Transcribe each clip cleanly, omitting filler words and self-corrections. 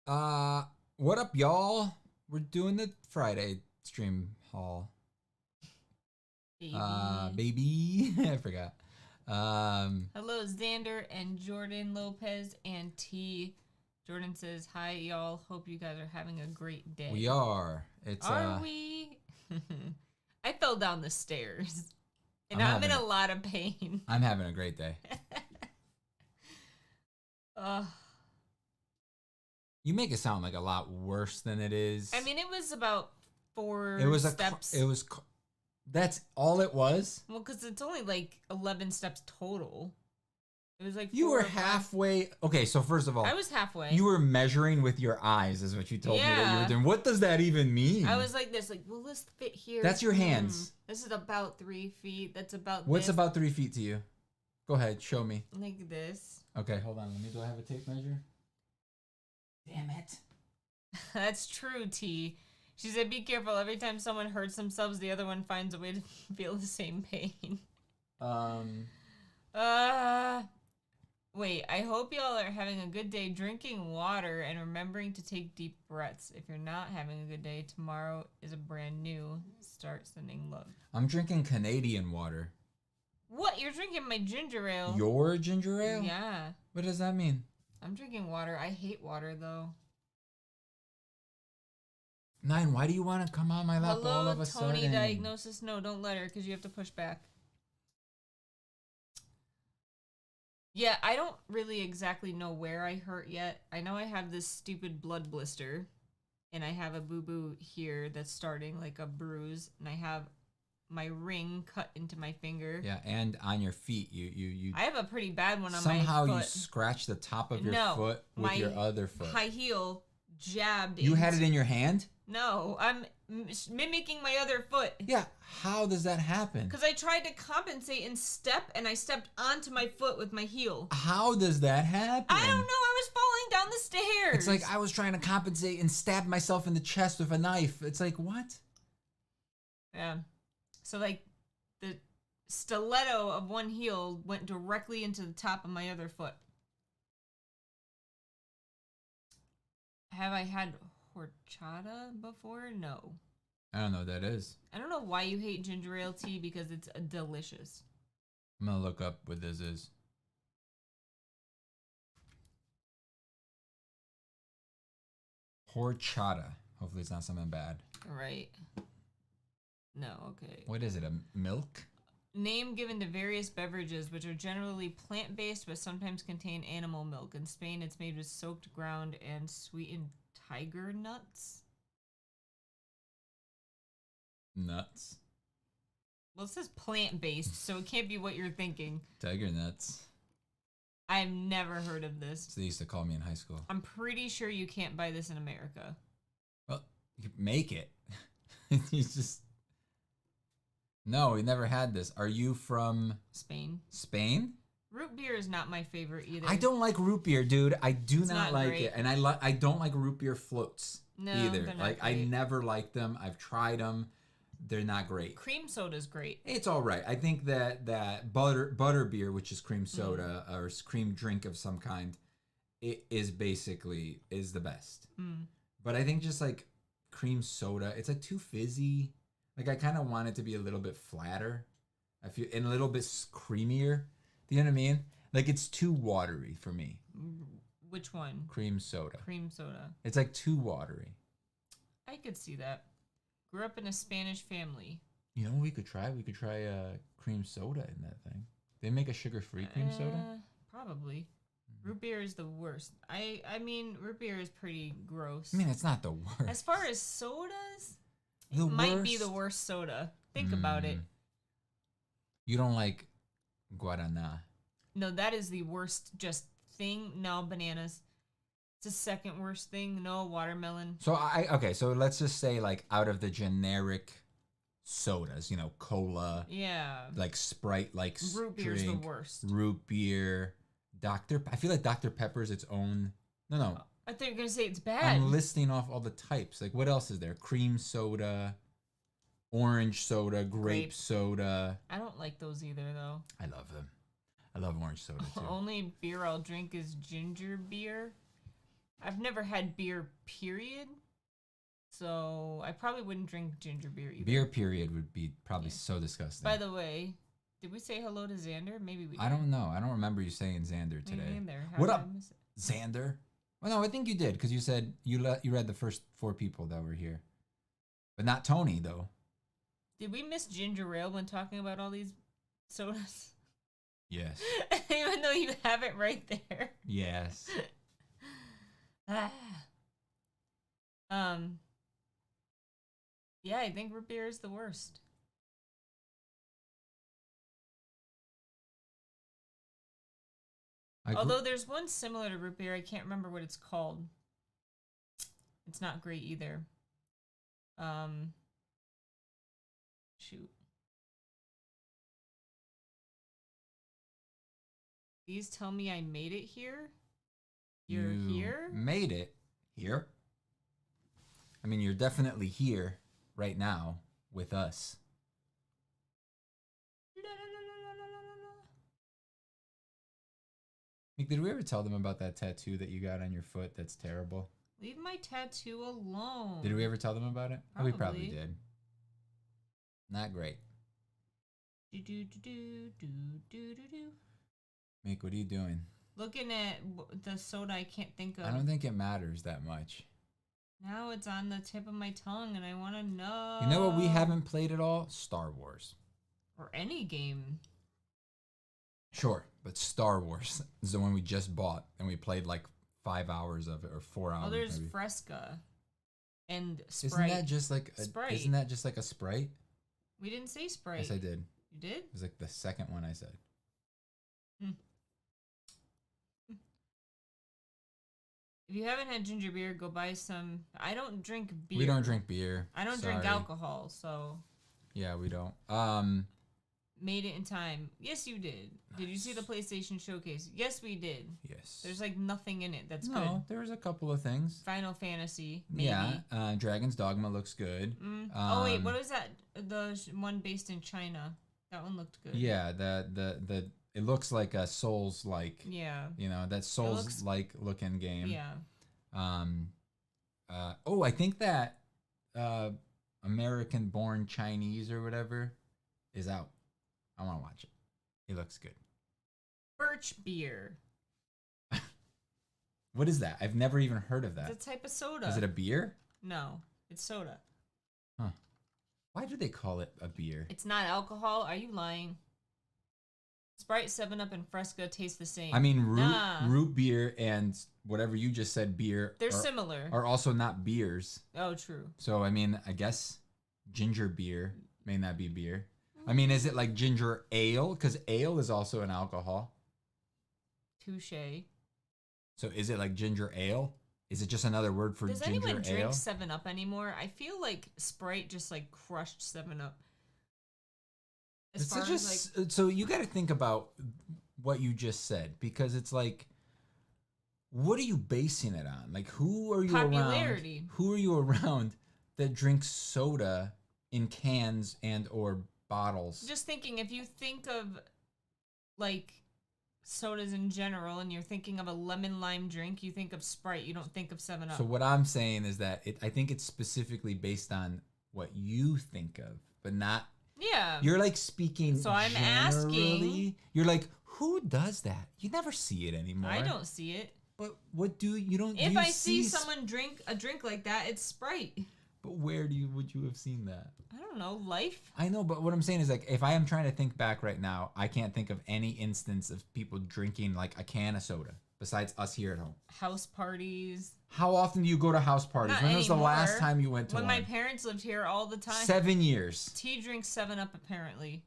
What up, y'all? We're doing the Friday stream haul. Baby. I forgot. Hello, Xander and Jordan Lopez and T. Jordan says, hi, y'all. Hope you guys are having a great day. We are. Are we? I fell down the stairs. And I'm in a lot of pain. I'm having a great day. You make it sound like a lot worse than it is. I mean, it was about 4 steps. That's all it was? Well, because it's only like 11 steps total. It was like you were halfway. Okay, so first of all, I was halfway. You were measuring with your eyes, is what you told me that you were doing. What does that even mean? I was like this, like, well, let's fit here. That's your hands. This is about 3 feet. That's about. What's about 3 feet to you? Go ahead, show me. Like this. Okay, hold on. Do I have a tape measure? Damn it. That's true, T. She said, be careful. Every time someone hurts themselves, the other one finds a way to feel the same pain. Wait, I hope y'all are having a good day drinking water and remembering to take deep breaths. If you're not having a good day, tomorrow is a brand new start. Sending love. I'm drinking Canadian water. What? You're drinking my ginger ale. Your ginger ale? Yeah. What does that mean? I'm drinking water. I hate water, though. Nine, why do you want to come on my lap all of a sudden? Hello, Tony Diagnosis. No, don't let her, because you have to push back. Yeah, I don't really exactly know where I hurt yet. I know I have this stupid blood blister, and I have a boo-boo here that's starting, like a bruise, and I have my ring cut into my finger. Yeah, and on your feet, you. I have a pretty bad one on my foot. Somehow you scratched the top of your foot with your other foot. High heel jabbed. You had it in your hand? No, I'm mimicking my other foot. Yeah, how does that happen? Because I tried to compensate and step, and I stepped onto my foot with my heel. How does that happen? I don't know. I was falling down the stairs. It's like I was trying to compensate and stab myself in the chest with a knife. It's like, what? Yeah. So, like, the stiletto of one heel went directly into the top of my other foot. Have I had horchata before? No. I don't know what that is. I don't know why you hate ginger ale tea, because it's delicious. I'm gonna look up what this is. Horchata. Hopefully it's not something bad. Right. No, okay. What is it, a milk? Name given to various beverages, which are generally plant-based but sometimes contain animal milk. In Spain, it's made with soaked ground and sweetened tiger nuts. Nuts? Well, it says plant-based, so it can't be what you're thinking. Tiger nuts. I've never heard of this. So they used to call me in high school. I'm pretty sure you can't buy this in America. Well, you can make it. You just... No, we never had this. Are you from... Spain. Spain? Root beer is not my favorite either. I don't like root beer, dude. I do not like it. And I don't like root beer floats either. Like, I never liked them. I've tried them. They're not great. Cream soda's great. It's all right. I think that butter beer, which is cream soda or cream drink of some kind, it is basically the best. But I think just like cream soda, it's like too fizzy. Like, I kind of want it to be a little bit flatter. I feel, and a little bit creamier. Do you know what I mean? Like, it's too watery for me. Which one? Cream soda. Cream soda. It's like too watery. I could see that. Grew up in a Spanish family. You know what we could try? We could try cream soda in that thing. They make a sugar-free cream soda? Probably. Root beer is the worst. I mean, root beer is pretty gross. I mean, it's not the worst. As far as sodas... It might be the worst soda. Think about it. You don't like Guaraná? No, that is the worst just thing. No, bananas. It's the second worst thing. No, watermelon. So okay, so let's just say like out of the generic sodas, you know, cola. Yeah. Like Sprite, like root beer's the worst. Root beer. I feel like Dr. Pepper's its own. No. I thought you were going to say it's bad. I'm listing off all the types. Like, what else is there? Cream soda, orange soda, grape soda. I don't like those either, though. I love them. I love orange soda, too. Only beer I'll drink is ginger beer. I've never had beer, period. So I probably wouldn't drink ginger beer either. Beer, period, would be probably so disgusting. By the way, did we say hello to Xander? Maybe we did. I don't know. I don't remember you saying Xander today. How What did up, I miss it? Xander? Well, no, I think you did because you said you read the first 4 people that were here, but not Tony though. Did we miss ginger ale when talking about all these sodas? Yes. Even though you have it right there. Yes. Yeah, I think root beer is the worst. Although there's one similar to root beer, I can't remember what it's called. It's not great either. Shoot. Please tell me I made it here. You're here? Made it here. I mean, you're definitely here right now with us. Meek, did we ever tell them about that tattoo that you got on your foot that's terrible? Leave my tattoo alone. Did we ever tell them about it? Probably. Oh, we probably did. Not great. Meek, what are you doing? Looking at the soda I can't think of. I don't think it matters that much. Now it's on the tip of my tongue and I want to know. You know what we haven't played at all? Star Wars. Or any game. Sure, but Star Wars is the one we just bought and we played like 5 hours of it or 4 hours. Oh, there's maybe. Fresca and Sprite. Isn't that just like a Sprite? Isn't that just like a Sprite? We didn't say Sprite. Yes, I did. You did? It was like the second one I said. If you haven't had ginger beer, go buy some. I don't drink beer. We don't drink beer. I don't drink alcohol, so. Yeah, we don't. Made it in time. Yes, you did. Nice. Did you see the PlayStation Showcase? Yes, we did. Yes. There's like nothing in it that's good. No, there was a couple of things. Final Fantasy, maybe. Yeah, Dragon's Dogma looks good. Oh wait, what was that? The one based in China. That one looked good. Yeah, the it looks like a Souls-like. Yeah. You know, that Souls-like looking game. Yeah. I think that American-born Chinese or whatever is out. I want to watch it. It looks good. Birch beer. What is that? I've never even heard of that. It's a type of soda. Is it a beer? No, it's soda. Huh. Why do they call it a beer? It's not alcohol. Are you lying? Sprite, 7-Up, and Fresca taste the same. I mean, root beer and whatever you just said, beer. They're similar. Are also not beers. Oh, true. So, I mean, I guess ginger beer may not be beer. I mean, is it like ginger ale? Because ale is also an alcohol. Touche. So is it like ginger ale? Is it just another word for Does ginger ale? Does anyone drink 7-Up anymore? I feel like Sprite just like crushed 7-Up. So you got to think about what you just said, because it's like, what are you basing it on? Like, who are you Popularity. around? Who are you around that drinks soda in cans and or bottles? Just thinking, if you think of like sodas in general and you're thinking of a lemon lime drink, you think of Sprite, you don't think of 7-Up. So what I'm saying is that I think it's specifically based on what you think of, but not. Yeah. You're like speaking. So I'm generally. asking. You're like, who does that? You never see it anymore. I don't see it. But what do you don't? If I see someone drink a drink like that, it's Sprite. But where would you have seen that? I don't know. Life. I know, but what I'm saying is, like, if I am trying to think back right now, I can't think of any instance of people drinking like a can of soda besides us here at home. House parties. How often do you go to house parties? Not when was the anymore. last time you went to when one? my parents lived here all the time. 7 years. T drinks 7-Up apparently.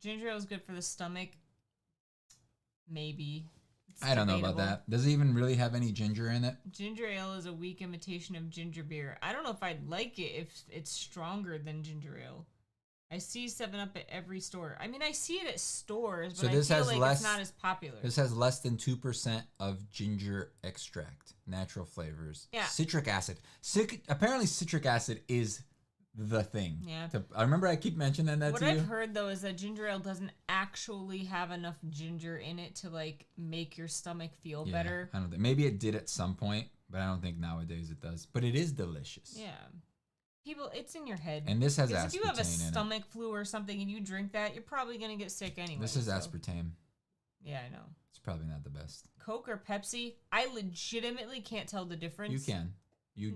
Ginger ale is good for the stomach. Maybe. I don't know about that. Does it even really have any ginger in it? Ginger ale is a weak imitation of ginger beer. I don't know if I'd like it if it's stronger than ginger ale. I see 7-Up at every store. I mean, I see it at stores, but I feel like it's not as popular. This has less than 2% of ginger extract, natural flavors. Yeah. Citric acid. Apparently citric acid is the thing. Yeah. I remember I keep mentioning that what to you. I've heard though is that ginger ale doesn't actually have enough ginger in it to like make your stomach feel better. I don't think. Maybe it did at some point, but I don't think nowadays it does. But it is delicious. Yeah. People, it's in your head. And this has aspartame if you have a in stomach flu or something and you drink that, you're probably gonna get sick anyway. This is aspartame. Yeah, I know. It's probably not the best. Coke or Pepsi? I legitimately can't tell the difference. You can.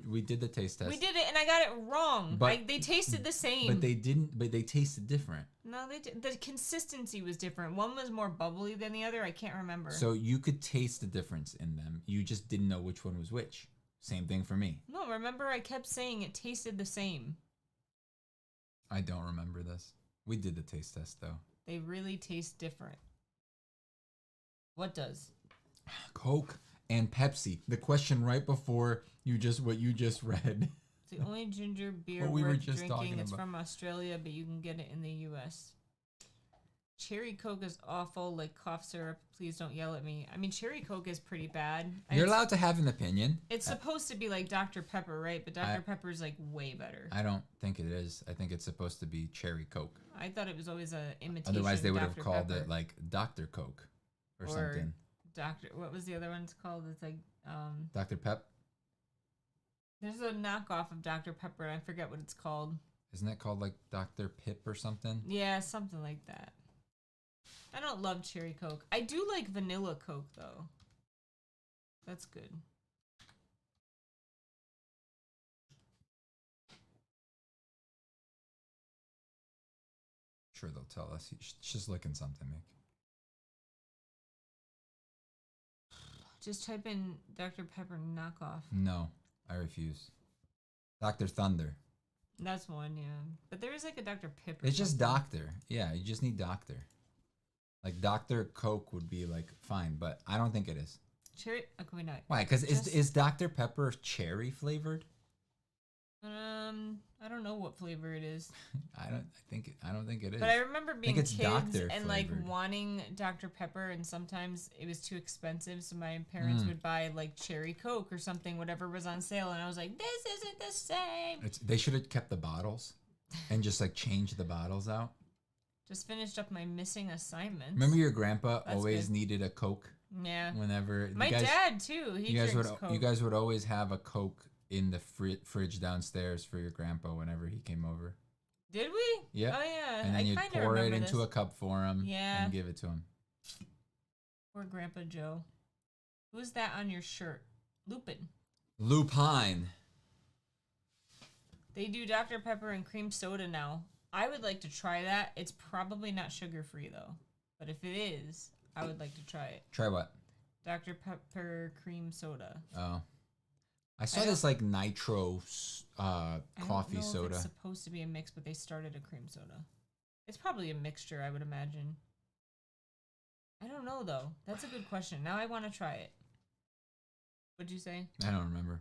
We did the taste test. We did it, and I got it wrong. But they tasted the same. But they didn't. But they tasted different. No, they did. The consistency was different. One was more bubbly than the other. I can't remember. So you could taste the difference in them. You just didn't know which one was which. Same thing for me. No, remember I kept saying it tasted the same. I don't remember this. We did the taste test though. They really taste different. What does? Coke and Pepsi. The question right before what you just read. It's the only ginger beer What we were worth just drinking. talking It's about. from Australia, but you can get it in the U.S. Cherry Coke is awful, like cough syrup. Please don't yell at me. I mean, Cherry Coke is pretty bad. You're allowed to have an opinion. It's supposed to be like Dr. Pepper, right? But Dr. Pepper is like way better. I don't think it is. I think it's supposed to be Cherry Coke. I thought it was always a imitation. Otherwise, they of would have Dr. called Pepper. it like Dr. Coke or something. What was the other one called? It's like Dr. Pep. there's a knockoff of Dr. Pepper, and I forget what it's called. Isn't that called like Dr. Pip or something? Yeah, something like that. I don't love Cherry Coke. I do like vanilla Coke though. That's good. Sure, they'll tell us. She's looking something, Mick. Just type in Dr. Pepper knockoff. No, I refuse. Dr. Thunder. That's one, yeah. But there is like a Dr. Pip. It's just Doctor. Yeah, you just need Doctor. Like Dr. Coke would be like fine, but I don't think it is. Cherry. Okay, wait, no. Why? Because is Dr. Pepper cherry flavored? I don't know what flavor it is. I don't think it is. But I remember being it's kids Dr. and like flavored. wanting Dr. Pepper, and sometimes it was too expensive, so my parents would buy like Cherry Coke or something, whatever was on sale, and I was like, "This isn't the same." They should have kept the bottles, and just like changed the bottles out. Just finished up my missing assignments. Remember your grandpa That's always good. needed a Coke. Yeah. Whenever My dad too. He drinks Coke. You guys would always have a Coke in the fridge downstairs for your grandpa whenever he came over. Did we? Yeah. Oh yeah. And then you'd pour it into this. a cup for him. Yeah. And give it to him. Poor Grandpa Joe. Who's that on your shirt? Lupin. Lupine. They do Dr. Pepper and cream soda now. I would like to try that. It's probably not sugar free though. But if it is, I would like to try it. Try what? Dr. Pepper cream soda. Oh. I saw this like nitro coffee I don't know soda. if it's supposed to be a mix, but they started a cream soda. It's probably a mixture, I would imagine. I don't know though. That's a good question. Now I want to try it. What'd you say? I don't remember.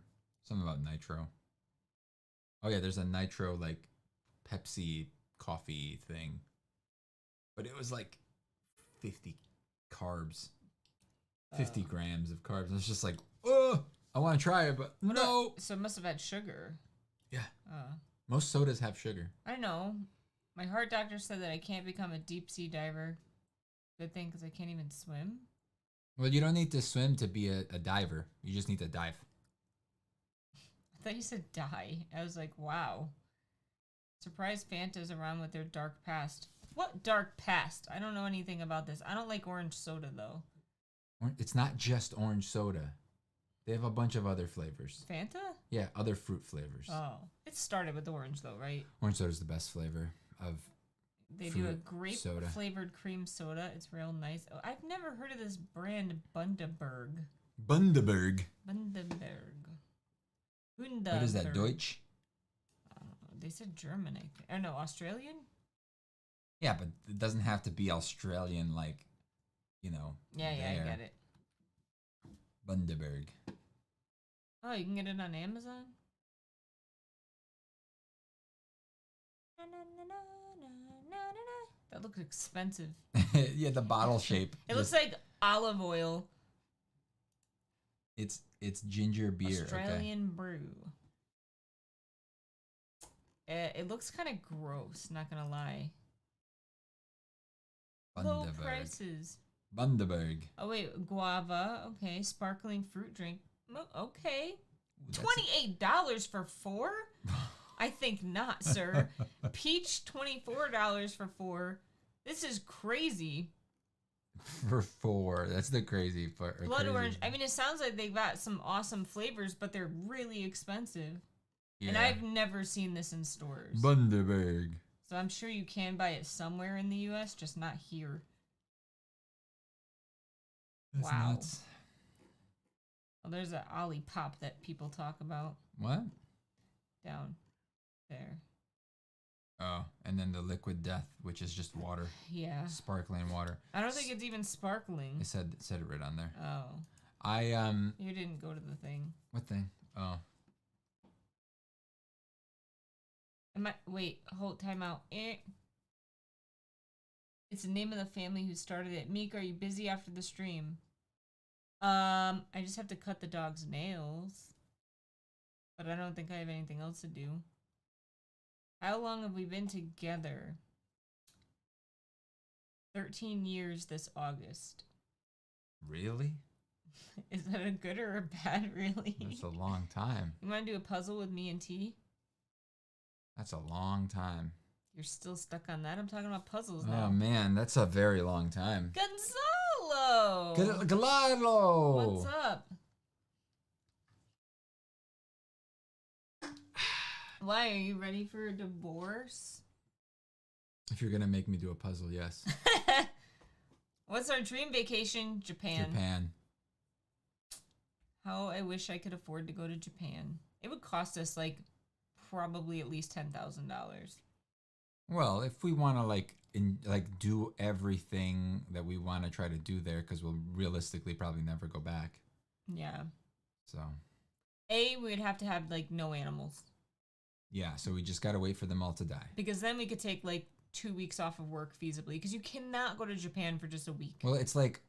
Something about nitro. Oh yeah, there's a nitro like Pepsi coffee thing. But it was like 50 carbs. 50 grams of carbs. It's just like, oh, I want to try it, but no. So it must have had sugar. Yeah. Most sodas have sugar. I know. My heart doctor said that I can't become a deep sea diver. Good thing, because I can't even swim. Well, you don't need to swim to be a diver. You just need to dive. I thought you said die. I was like, wow. Surprise Fanta's around with their dark past. What dark past? I don't know anything about this. I don't like orange soda, though. It's not just orange soda. They have a bunch of other flavors. Fanta? Yeah, other fruit flavors. Oh. It started with orange, though, right? Orange soda is the best flavor of They do a fruit grape soda. flavored cream soda. It's real nice. Oh, I've never heard of this brand, Bundaberg. Bundaberg. Bundaberg. What is that, Deutsch? They said German, I think. Or no, Australian? Yeah, but it doesn't have to be Australian, like, you know. Yeah, I there. get it. Bundaberg. Oh, you can get it on Amazon? That looks expensive. Yeah, the bottle shape. It looks like olive oil. It's ginger beer. Australian brew. It looks kind of gross, not gonna lie. Low Bundaberg. prices. Bundaberg. Oh wait, guava. Okay, sparkling fruit drink. Okay, Ooh, $28 for 4. I think not, sir. Peach, $24 for 4. This is crazy. For 4. That's the crazy part. Blood crazy. orange. I mean, it sounds like they've got some awesome flavors, but they're really expensive. Yeah. And I've never seen this in stores. Bundaberg. So I'm sure you can buy it somewhere in the U.S., just not here. That's Wow. nuts. Well, there's an Olipop that people talk about What? down there. Oh, and then the liquid death, which is just water. Yeah. Sparkling water. I don't think it's even sparkling. It said it right on there. Oh. You didn't go to the thing. What thing? Oh. Wait, hold time out. It's the name of the family who started it. Meek, are you busy after the stream? I just have to cut the dog's nails. But I don't think I have anything else to do. How long have we been together? 13 years this August. Really? Is that a good or a bad, really? That's a long time. You want to do a puzzle with me and T? That's a long time. You're still stuck on that? I'm talking about puzzles now. Oh, man. That's a very long time. Gonzalo! Galalo! What's up? Why, are you ready for a divorce? If you're going to make me do a puzzle, yes. What's our dream vacation? Japan. Japan. How I wish I could afford to go to Japan. It would cost us like probably at least $10,000. Well, if we want to do everything that we want to try to do there, because we'll realistically probably never go back. Yeah. So. We would have to have like no animals. Yeah, so we just got to wait for them all to die. Because then we could take like 2 weeks off of work feasibly. Because you cannot go to Japan for just a week. Well, it's like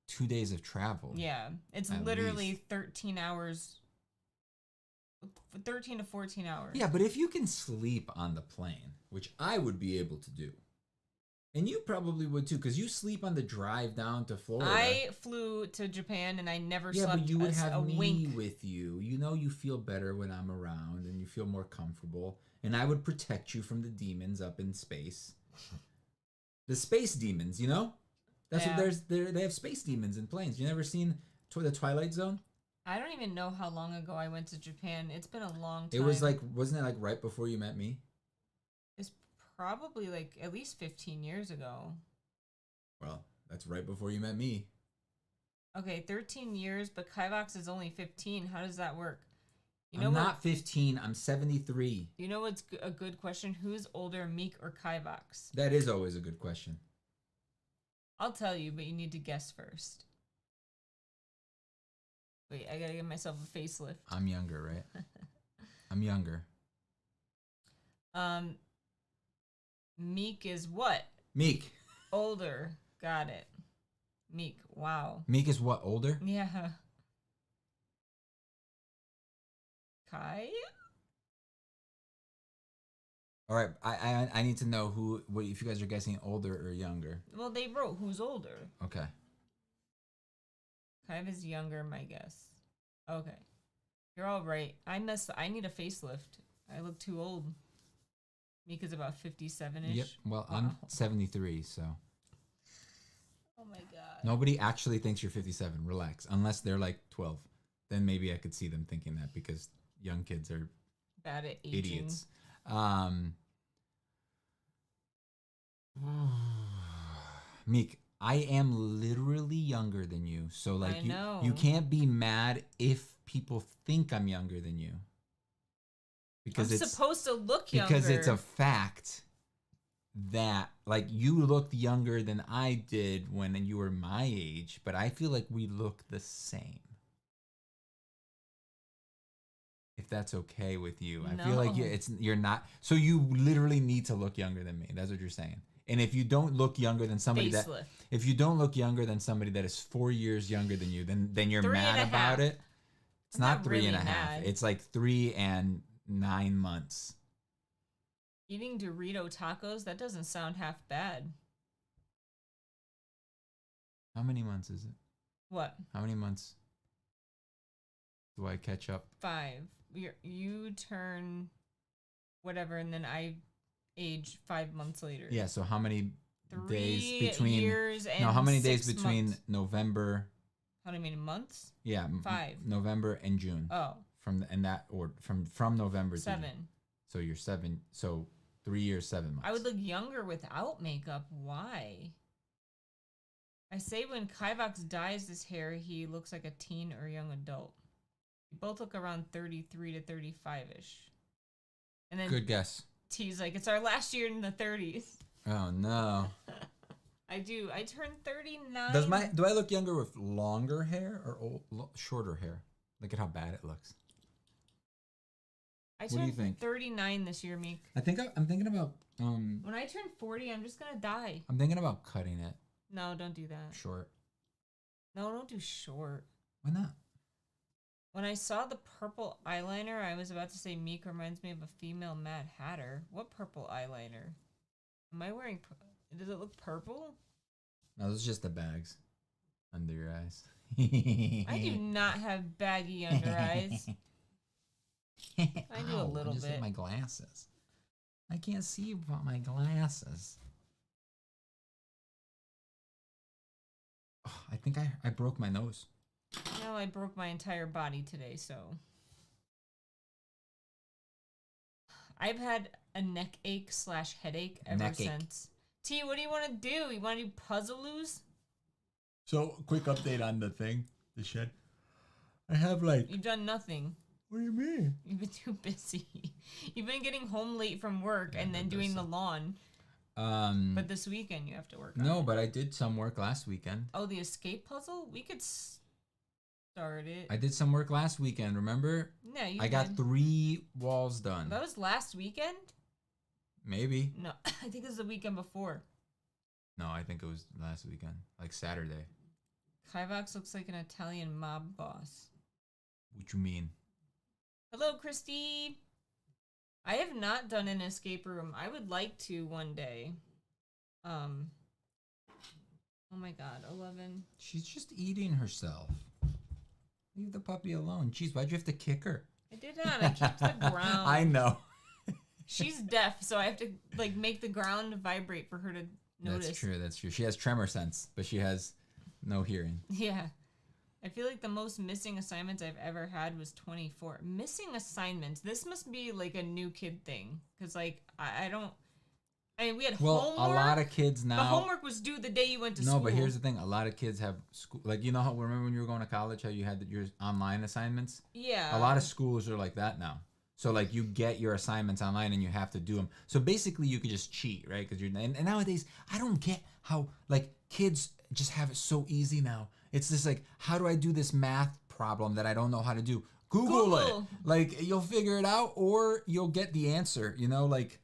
2 days of travel. Yeah. It's literally 13 hours. 13 to 14 hours. Yeah, but if you can sleep on the plane, which I would be able to do, and you probably would too, because you sleep on the drive down to Florida. I flew to Japan and I never slept but you would have a me wink. with you. You know you feel better when I'm around and you feel more comfortable. And I would protect you from the demons up in space. The space demons, you know? That's what they have space demons in planes. You never seen the Twilight Zone? I don't even know how long ago I went to Japan. It's been a long time. It was like, wasn't it like right before you met me? It's probably like at least 15 years ago. Well, that's right before you met me. Okay, 13 years, but Kivox is only 15. How does that work? You know I'm not 15. I'm 73. You know what's a good question? Who's older, Meek or Kivox? That is always a good question. I'll tell you, but you need to guess first. Wait, I gotta give myself a facelift. I'm younger, right? I'm younger. Meek is what? Meek. Older. Got it. Meek. Wow. Meek is what, older? Yeah. Kai? All right, I need to know what if you guys are guessing older or younger. Well, they wrote who's older. Okay. Kai is younger, my guess. Okay. You're all right. I need a facelift. I look too old. Meek is about 57-ish. Yep. Well, Wow. I'm 73, so. Oh my god. Nobody actually thinks you're 57. Relax. Unless they're like 12. Then maybe I could see them thinking that because young kids are bad at aging. idiots. Meek, I am literally younger than you. So like you can't be mad if people think I'm younger than you. Because I'm supposed to look younger. Because it's a fact that like you looked younger than I did when you were my age, but I feel like we look the same. If that's okay with you. I feel like you're not. So you literally need to look younger than me. That's what you're saying. And if you don't look younger than somebody if you don't look younger than somebody that is 4 years younger than you, then you're mad about it. It's not 3.5. It's like 3 and 9 months. Eating Dorito tacos? That doesn't sound half bad. How many months is it? What? How many months do I catch up? 5. You turn whatever, and then I age 5 months later. Yeah, so how many 3 days between years and how many days 6 between months. November? How many months? Yeah, 5. November and June. Oh. From November 7. to June. So you're 7. So 3 years, 7 months. I would look younger without makeup. Why? I say when Kivox dyes his hair, he looks like a teen or young adult. We both look around 33 to 35-ish. And then Good guess. T's like, it's our last year in the 30s. Oh no. I do. I turned 39. Do I look younger with longer hair or shorter hair? Look at how bad it looks. I What do you turned think? 39 this year, Meek. I'm thinking about When I turn 40, I'm just gonna die. I'm thinking about cutting it No, don't do that. short. No, don't do short. Why not? When I saw the purple eyeliner, I was about to say Meek reminds me of a female Mad Hatter. What purple eyeliner? Am I wearing... Does it look purple? No, those are just the bags under your eyes. I do not have baggy under eyes. I do a little I just bit. hit my glasses. I can't see without my glasses. Oh, I think I broke my nose. No, I broke my entire body today, so... I've had a neck ache / headache ever since. T, what do you want to do? You want to do puzzle-loos? So, quick update on the shed. I have You've done nothing. What do you mean? You've been too busy. You've been getting home late from work and then doing the lawn. But this weekend you have to work on it. But I did some work last weekend. Oh, the escape puzzle? We could start it. I did some work last weekend, remember? No, you I got 3 walls done. That was last weekend? Maybe. No, I think it was the weekend before. No, I think it was last weekend. Like Saturday. Kivox looks like an Italian mob boss. What you mean? Hello, Christy. I have not done an escape room. I would like to one day. Oh my god, 11. She's just eating herself. Leave the puppy alone. Jeez, why'd you have to kick her? I did not. I kicked the ground. I know. She's deaf, so I have to like make the ground vibrate for her to notice. That's true. She has tremor sense, but she has no hearing. Yeah. I feel like the most missing assignments I've ever had was 24. Missing assignments. This must be like a new kid thing. Because like, I mean, we had homework. A lot of kids now. The homework was due the day you went to school. No, but here's the thing. A lot of kids have school. Like, you know how, remember when you were going to college, how you had your online assignments? Yeah. A lot of schools are like that now. So like you get your assignments online and you have to do them. So basically you could just cheat, right? Because and nowadays I don't get how like kids just have it so easy now. It's just like, how do I do this math problem that I don't know how to do? Google it. Like you'll figure it out or you'll get the answer. You know, like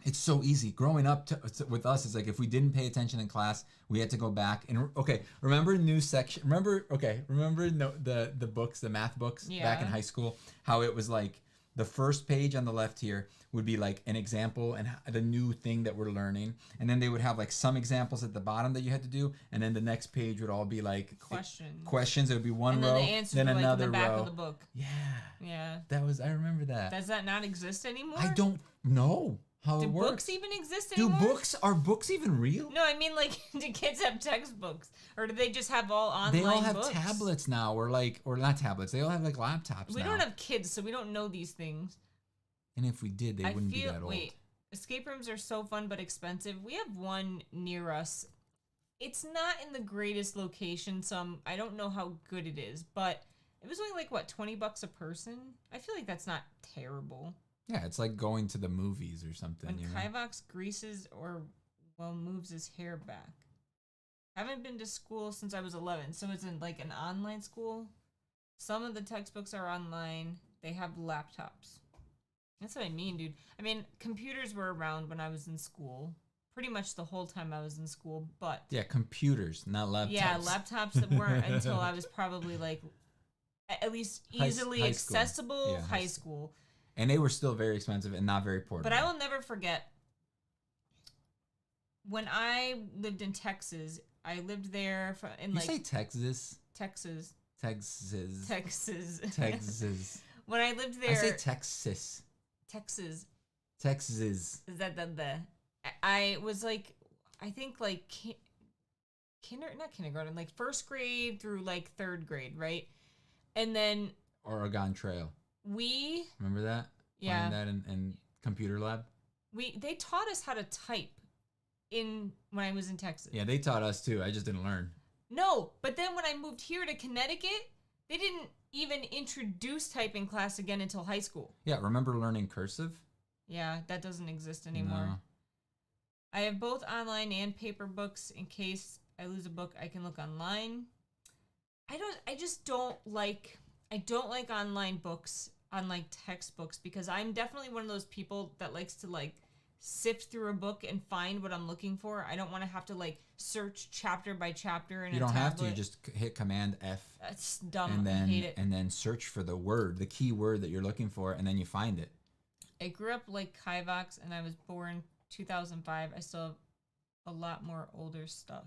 it's so easy. Growing up with us, it's like if we didn't pay attention in class, we had to go back and remember new section. Remember the books, the math books back in high school. How it was like the first page on the left here would be like an example and the new thing that we're learning, and then they would have like some examples at the bottom that you had to do, and then the next page would all be like questions. It would be one and row, then the answers then were, like, another in the back row. of the book. Yeah. That was. I remember that. Does that not exist anymore? I don't know how it works. Do books even exist anymore? Are books even real? No, I mean like, do kids have textbooks, or do they just have all online? They all have books? tablets now, or not tablets. They all have like laptops. We now. don't have kids, so we don't know these things. And if we did, they wouldn't be that old. Wait, escape rooms are so fun but expensive. We have one near us. It's not in the greatest location, so I don't know how good it is, but it was only like, what, $20 a person? I feel like that's not terrible. Yeah, it's like going to the movies or something. When Kivox greases or, moves his hair back. Haven't been to school since I was 11, so it's in like an online school. Some of the textbooks are online. They have laptops. That's what I mean, dude. I mean, computers were around when I was in school. Pretty much the whole time I was in school, but... Yeah, computers, not laptops. Yeah, laptops that weren't until I was probably, like, at least easily accessible high school. And they were still very expensive and not very portable. But I will never forget when I lived in Texas. I lived there in You say Texas? Texas. Texas. Texas. Texas. When I lived there, I say Texas. Texas. Texas. Is that the? I was like, I think like not kindergarten, like first grade through like third grade, right? And then Oregon Trail. Remember that? Yeah. Playing that in computer lab. They taught us how to type when I was in Texas. Yeah, they taught us too. I just didn't learn. No, but then when I moved here to Connecticut, they didn't even introduce typing class again until high school. Yeah, remember learning cursive? Yeah, that doesn't exist anymore. No. I have both online and paper books. In case I lose a book, I can look online. I don't like online books, online textbooks, because I'm definitely one of those people that likes to like sift through a book and find what I'm looking for. I don't want to have to like search chapter by chapter in a tablet. You don't have to. You just hit Command F. That's dumb. And then, I hate it. And then search for the key word that you're looking for, and then you find it. I grew up like Kivox, and I was born 2005. I still have a lot more older stuff.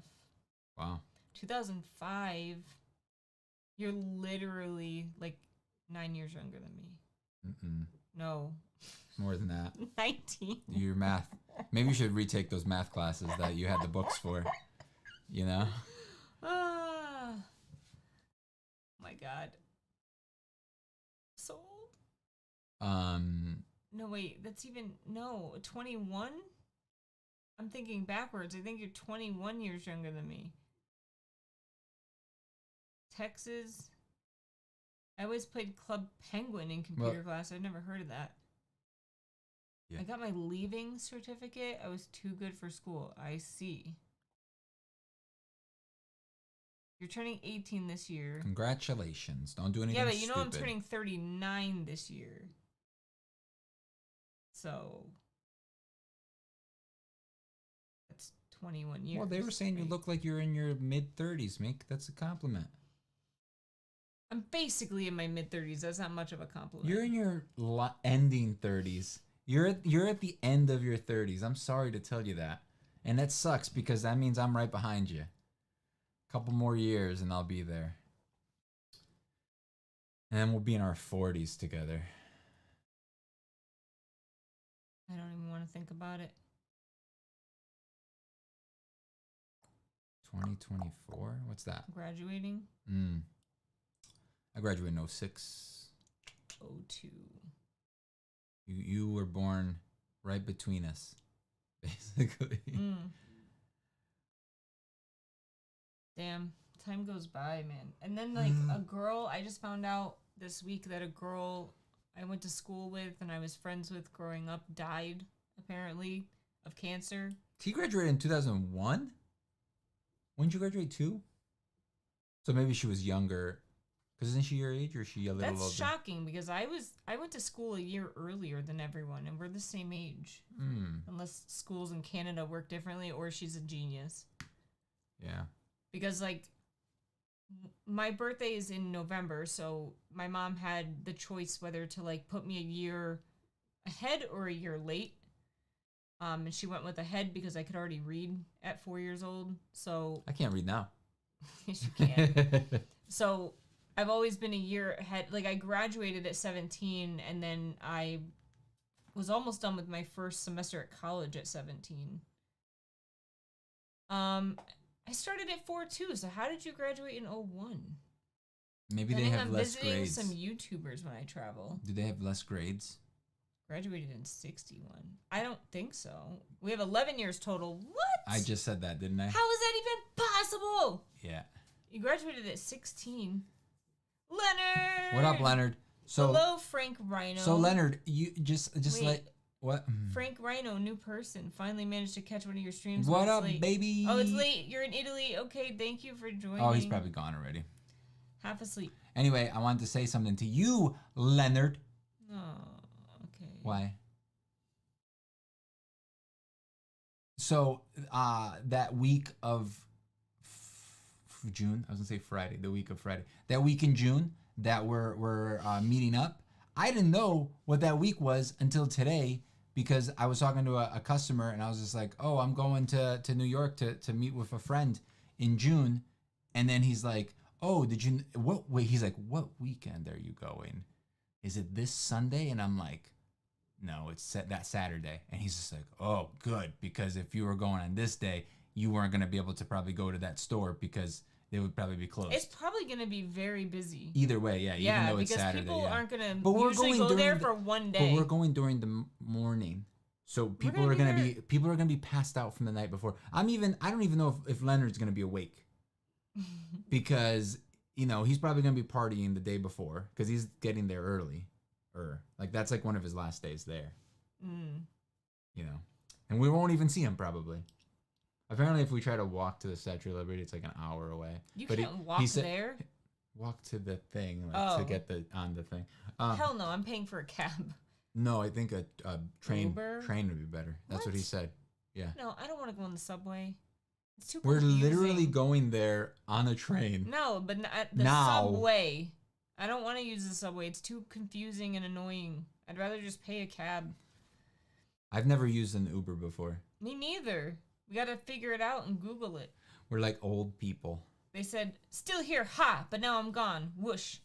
Wow. 2005. You're literally like 9 years younger than me. Mm-mm. No. More than that. 19. Your math. Maybe you should retake those math classes that you had the books for. You know? Ah. My God. So old? No, wait. That's even... No. 21? I'm thinking backwards. I think you're 21 years younger than me. Texas. I always played Club Penguin in computer class. I've never heard of that. Yeah. I got my leaving certificate. I was too good for school. I see. You're turning 18 this year. Congratulations. Don't do anything stupid. Yeah, but I'm turning 39 this year. So... That's 21 years. Well, they were saying you look like you're in your mid-30s, Mick. That's a compliment. I'm basically in my mid-30s. That's not much of a compliment. You're in your ending 30s. You're at the end of your 30s. I'm sorry to tell you that. And that sucks because that means I'm right behind you. A couple more years and I'll be there. And then we'll be in our 40s together. I don't even want to think about it. 2024? What's that? Graduating? I graduated in 06. 02. You were born right between us, basically. Damn, time goes by, man. And then like a girl, I just found out this week that a girl I went to school with and I was friends with growing up died, apparently, of cancer. He graduated in 2001? When did you graduate too? So maybe she was younger. Because isn't she your age or is she a little older? That's shocking because I went to school a year earlier than everyone and we're the same age. Unless schools in Canada work differently or she's a genius. Yeah. Because like my birthday is in November, so my mom had the choice whether to like put me a year ahead or a year late. And she went with ahead because I could already read at 4 years old. So I can't read now. Yes, you can. So I've always been a year ahead. Like I graduated at 17 and then I was almost done with my first semester at college at 17. I started at 4 too. So how did you graduate in 01? Maybe they have less grades. I'm visiting some YouTubers when I travel. Do they have less grades? Graduated in 61. I don't think so. We have 11 years total. What? I just said that, didn't I? How is that even possible? Yeah. You graduated at 16. Leonard! What up, Leonard? So hello, Frank Rhino. So Leonard, you just Wait, let what? Frank Rhino, new person, finally managed to catch one of your streams. What up, late. baby? Oh, it's late. You're in Italy. Okay, thank you for joining. Oh, he's probably gone already. Half asleep. Anyway, I wanted to say something to you, Leonard. Oh, okay. Why? So, that week of June, I was gonna say Friday, the week of Friday. That week in June that we're meeting up, I didn't know what that week was until today because I was talking to a customer and I was just like, oh, I'm going to New York to meet with a friend in June. And then he's like, oh, he's like, what weekend are you going? Is it this Sunday? And I'm like, no, it's that Saturday. And he's just like, oh, good. Because if you were going on this day, you weren't going to be able to probably go to that store because they would probably be closed. It's probably going to be very busy. Either way, yeah. Even though it's Saturday, people aren't going to usually go there for one day. But we're going during the morning. So people are going to be passed out from the night before. I don't even know if Leonard's going to be awake. Because, he's probably going to be partying the day before because he's getting there early. Like that's like one of his last days there. And we won't even see him probably. Apparently if we try to walk to the Statue of Liberty, it's like an hour away. You can't walk there? Walk to the thing to get on the thing. Hell no, I'm paying for a cab. No, I think a train Uber? Train would be better. That's what he said. Yeah. No, I don't want to go on the subway. It's too We're confusing. literally going there on a train. No, but the subway. I don't want to use the subway. It's too confusing and annoying. I'd rather just pay a cab. I've never used an Uber before. Me neither. We got to figure it out and Google it. We're like old people. They said, still here, ha, but now I'm gone. Whoosh.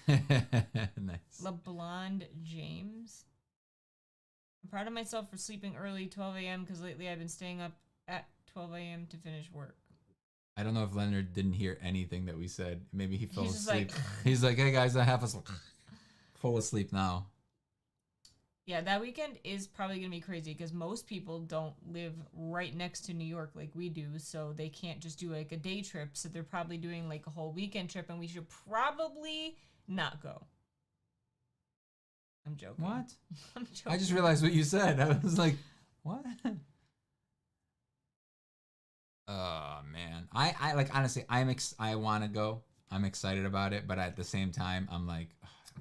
Nice. LeBlonde James. I'm proud of myself for sleeping early, 12 a.m., because lately I've been staying up at 12 a.m. to finish work. I don't know if Leonard didn't hear anything that we said. Maybe he fell asleep. Like, he's like, hey guys, I have us full asleep now. Yeah, that weekend is probably going to be crazy because most people don't live right next to New York like we do, so they can't just do like a day trip. So they're probably doing like a whole weekend trip, and we should probably not go. I'm joking. What? I'm joking. I just realized what you said. I was like, what? Oh man, I like honestly, I want to go. I'm excited about it, but at the same time, I'm like.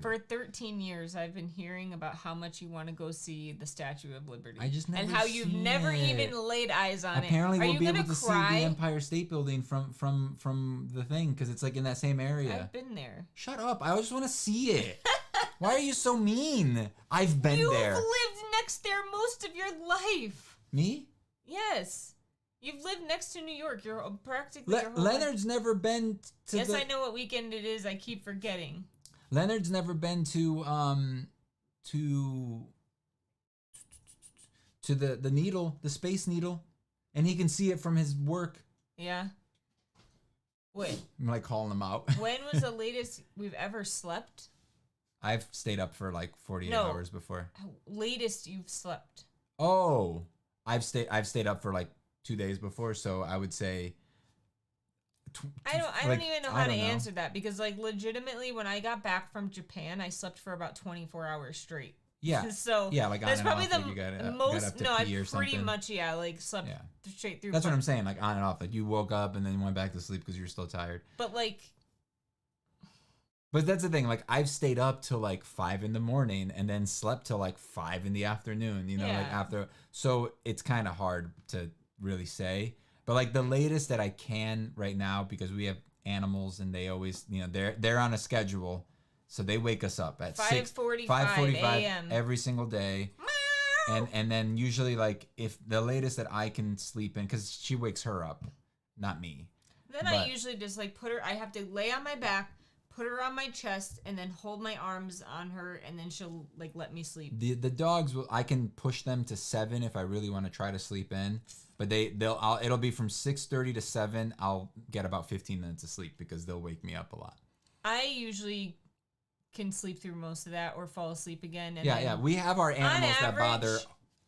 For 13 years, I've been hearing about how much you want to go see the Statue of Liberty. I just never and how you've never even laid eyes on Apparently it. We'll be able to see the Empire State Building from the thing because it's like in that same area. I've been there. Shut up! I just want to see it. Why are you so mean? I've been there. You've lived next there most of your life. Me? Yes. You've lived next to New York. You're practically your whole Leonard's life. Never been to Yes, I know what weekend it is. I keep forgetting. Leonard's never been to the needle, the Space Needle, and he can see it from his work. Yeah. Wait. I'm like calling him out. When was the latest we've ever slept? I've stayed up for like 48 hours before. Latest you've slept. Oh, I've stayed up for like 2 days before, so I would say. I don't even know how to answer that because like legitimately when I got back from Japan I slept for about 24 hours straight. Yeah. So yeah, like that's probably the most. No, I pretty much like slept straight through. That's what I'm saying, like on and off. Like you woke up and then you went back to sleep because you're still tired. But like. But that's the thing. Like I've stayed up till like 5 a.m. and then slept till like 5 p.m. like after. So it's kind of hard to really say. But like the latest that I can right now, because we have animals and they always, they're on a schedule, so they wake us up at 5:45 a.m. every single day, and then usually like if the latest that I can sleep in, because she wakes her up, not me. Then I usually just like put her. I have to lay on my back, put her on my chest, and then hold my arms on her, and then she'll like let me sleep. The dogs I can push them to 7 if I really want to try to sleep in. But it'll be from 6:30 to 7. I'll get about 15 minutes of sleep because they'll wake me up a lot. I usually can sleep through most of that or fall asleep again. And yeah. We have our animals that bother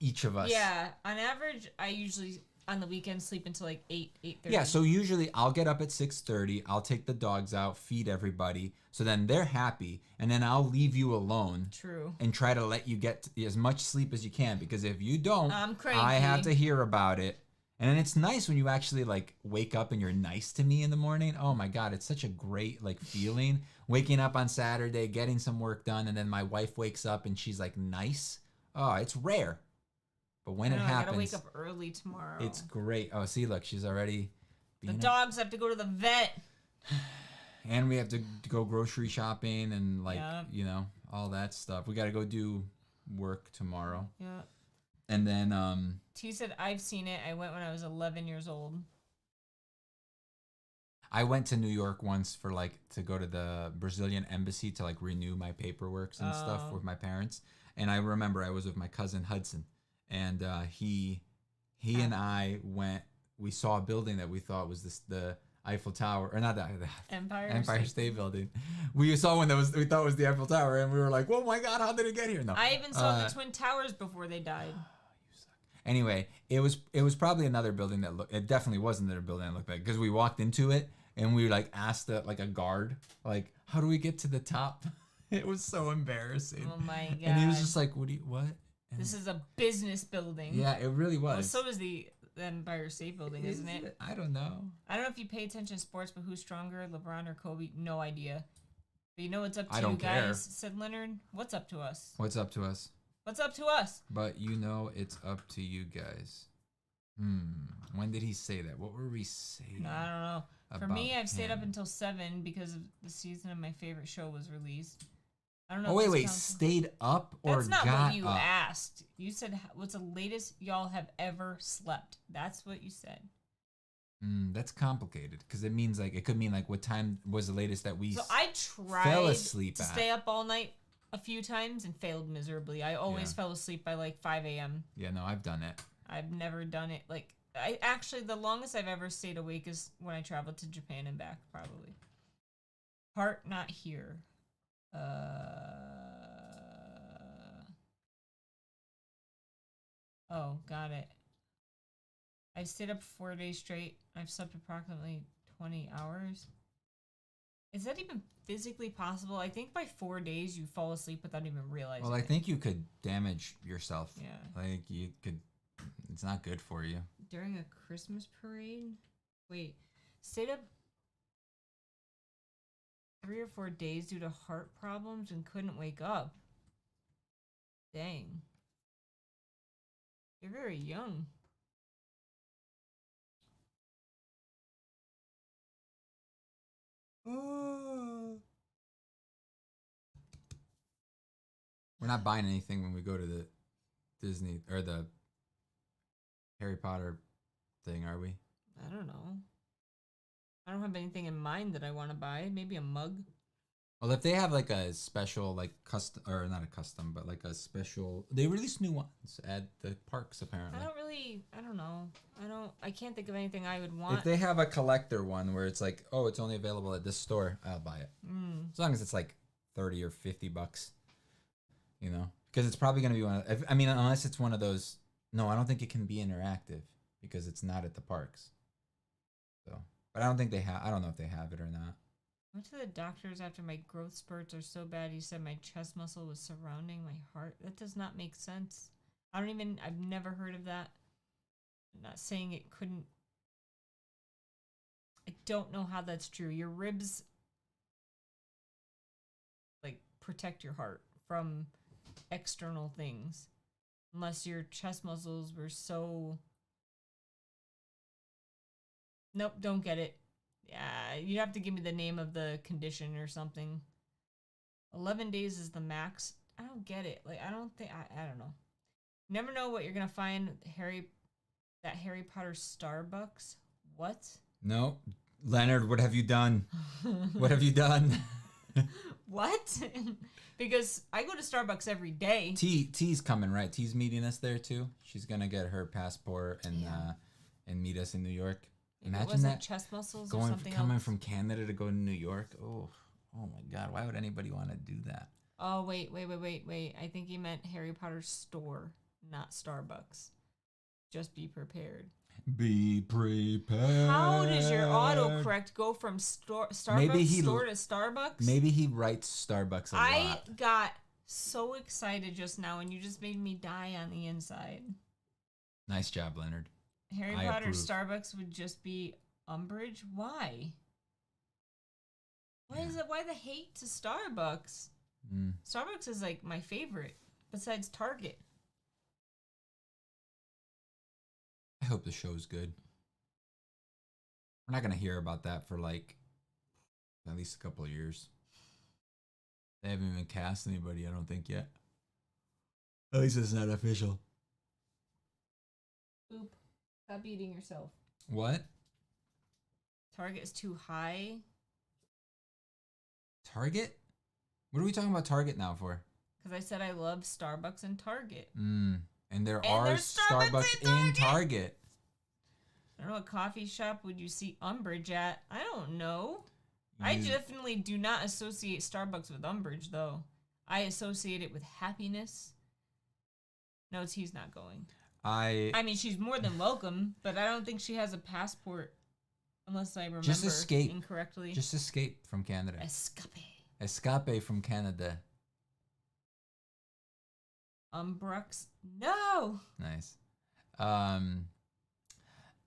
each of us. Yeah, on average, I usually on the weekend sleep until like 8:30. Yeah, so usually I'll get up at 6:30. I'll take the dogs out, feed everybody, so then they're happy, and then I'll leave you alone. True. And try to let you get as much sleep as you can because if you don't, I'm cranky. I have to hear about it. And then it's nice when you actually like wake up and you're nice to me in the morning. Oh my God, it's such a great like feeling. Waking up on Saturday, getting some work done, and then my wife wakes up and she's like nice. Oh, it's rare. But when it happens, I gotta wake up early tomorrow. It's great. Oh, see, look, she's already. The dogs have to go to the vet. And we have to go grocery shopping and like all that stuff. We got to go do work tomorrow. Yeah. And then T said, I've seen it. I went when I was 11 years old. I went to New York once for like to go to the Brazilian embassy to like renew my paperwork and stuff with my parents. And I remember I was with my cousin Hudson, and he and I went. We saw a building that we thought was the Eiffel Tower, or not the Empire State Building. We saw one that we thought was the Eiffel Tower, and we were like, "Oh my God, how did it get here?" No, I even saw the Twin Towers before they died. You suck. Anyway, it was probably another building that looked. It definitely was another building that looked like, because we walked into it and we like asked like a guard, like, "How do we get to the top?" It was so embarrassing. Oh my God! And he was just like, "What? And this is a business building." Yeah, it really was. Well, so is the Empire State Building, isn't it? I don't know. I don't know if you pay attention to sports, but who's stronger, LeBron or Kobe? No idea. But you know what's up to you guys, care. Said Leonard. What's up to us? What's up to us? What's up to us? But you know it's up to you guys. When did he say that? What were we saying? I don't know. For me, I've stayed up until 7 because of the season of my favorite show was released. I don't know. Oh, wait. Stayed up or That's not got what you up? asked. You said, what's the latest y'all have ever slept? That's what you said. That's complicated because it means like, it could mean like what time was the latest that we I tried fell asleep to stay up all night a few times and failed miserably. I always fell asleep by like 5 a.m. Yeah, no, I've done it. I've never done it. Like, the longest I've ever stayed awake is when I traveled to Japan and back, probably. Heart not here. Oh, got it. I've stayed up 4 days straight. I've slept approximately 20 hours. Is that even physically possible? I think by 4 days you fall asleep without even realizing. Well, I think you could damage yourself. Yeah. Like you could. It's not good for you. During a Christmas parade? Wait. Stayed up 3 or 4 days due to heart problems and couldn't wake up. Dang. You're very young. We're not buying anything when we go to the Disney or the Harry Potter thing, are we? I don't know. I don't have anything in mind that I want to buy. Maybe a mug. Well, if they have like a special, like custom, or not a custom, but like a special, they release new ones at the parks apparently. I don't know. I can't think of anything I would want. If they have a collector one where it's like, oh, it's only available at this store, I'll buy it. As long as it's like $30 or $50, you know, because it's probably going to be one of, I mean, unless it's one of those, no, I don't think it can be interactive because it's not at the parks. So, but I don't think they have, I don't know if they have it or not. I went to the doctors after my growth spurts are so bad. He said my chest muscle was surrounding my heart. That does not make sense. I've never heard of that. I'm not saying it couldn't. I don't know how that's true. Your ribs, like, protect your heart from external things. Unless your chest muscles were so... Nope, don't get it. Yeah, you'd have to give me the name of the condition or something. 11 days is the max. I don't get it. Like, I don't know. You never know what you're going to find that Harry Potter Starbucks. What? No. Leonard, what have you done? What have you done? What? Because I go to Starbucks every day. T's coming, right? T's meeting us there too. She's going to get her passport and meet us in New York. Imagine that, chest muscles or something coming from Canada to go to New York. Oh my God! Why would anybody want to do that? Oh wait! I think he meant Harry Potter store, not Starbucks. Just be prepared. Be prepared. How does your autocorrect go from Starbucks store to Starbucks? Maybe he writes Starbucks a lot. I got so excited just now, and you just made me die on the inside. Nice job, Leonard. Harry Potter Starbucks would just be Umbridge? Why? Why the hate to Starbucks? Starbucks is like my favorite, besides Target. I hope the show's good. We're not going to hear about that for like at least a couple of years. They haven't even cast anybody, I don't think, yet. At least it's not official. Oop. Stop eating yourself. What? Target is too high. Target? What are we talking about Target now for? Because I said I love Starbucks and Target. And there are Starbucks in Target. I don't know what coffee shop would you see Umbridge at. I don't know. I definitely do not associate Starbucks with Umbridge, though. I associate it with happiness. No, he's not going. I mean, she's more than welcome, but I don't think she has a passport, unless I remember incorrectly. Just escape from Canada. Escape from Canada. Umbrux? No! Nice.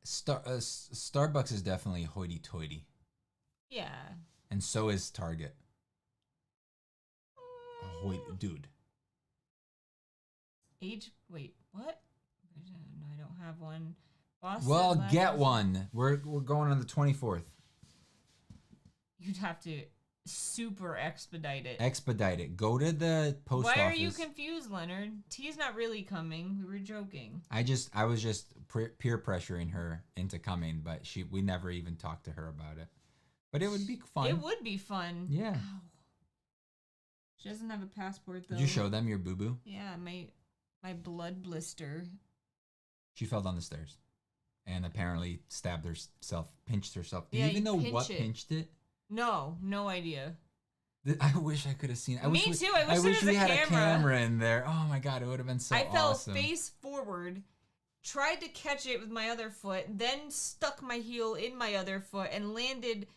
Starbucks is definitely hoity-toity. Yeah. And so is Target. Dude. Wait, what? No, I don't have one. Boston, well, get one. We're going on the 24th. You'd have to super expedite it. Expedite it. Go to the post office. Why are you confused, Leonard? T's not really coming. We were joking. I was just peer pressuring her into coming, but we never even talked to her about it. But it would be fun. It would be fun. Yeah. Ow. She doesn't have a passport, though. Did you show them your boo-boo? Yeah, my blood blister. She fell down the stairs and apparently stabbed herself, pinched herself. Do you even know what pinched it? No idea. I wish I could have seen it. Me too. I wish we had a camera in there. Oh my god, it would have been so awesome. I fell face forward, tried to catch it with my other foot, then stuck my heel in my other foot and landed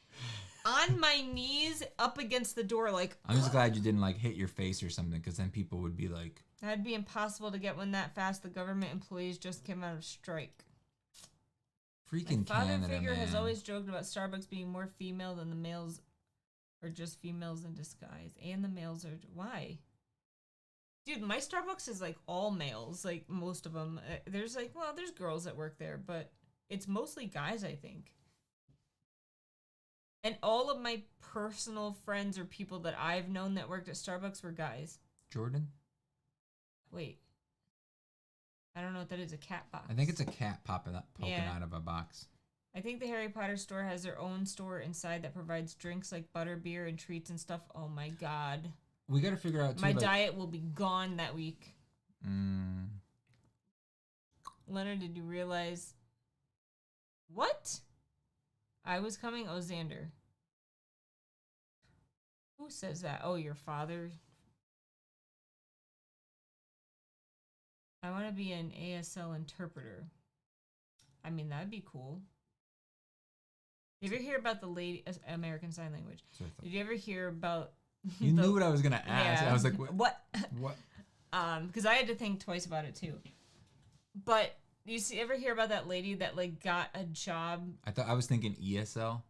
on my knees up against the door like... I'm just glad you didn't hit your face or something, because then people would be like... That'd be impossible to get one that fast. The government employees just came out of strike. Freaking Canada, my father figure man. has always joked about Starbucks being more female than the males, or just females in disguise. And the males are... Why? Dude, my Starbucks is all males, most of them. There's there's girls that work there, but it's mostly guys, I think. And all of my personal friends or people that I've known that worked at Starbucks were guys. Jordan? Wait. I don't know what that is, a cat box. I think it's a cat poking out of a box. I think the Harry Potter store has their own store inside that provides drinks like butterbeer and treats and stuff. Oh my god. We gotta figure out too, my diet will be gone that week. Leonard, did you realize... What? I was coming? Oh, Xander. Who says that? Oh, your father? I want to be an ASL interpreter. I mean, that'd be cool. Did you ever hear about the lady... American Sign Language. Did you ever hear about... You knew what I was going to ask. Yeah. I was like, what? What? Because I had to think twice about it, too. But... You ever hear about that lady that got a job? I was thinking ESL.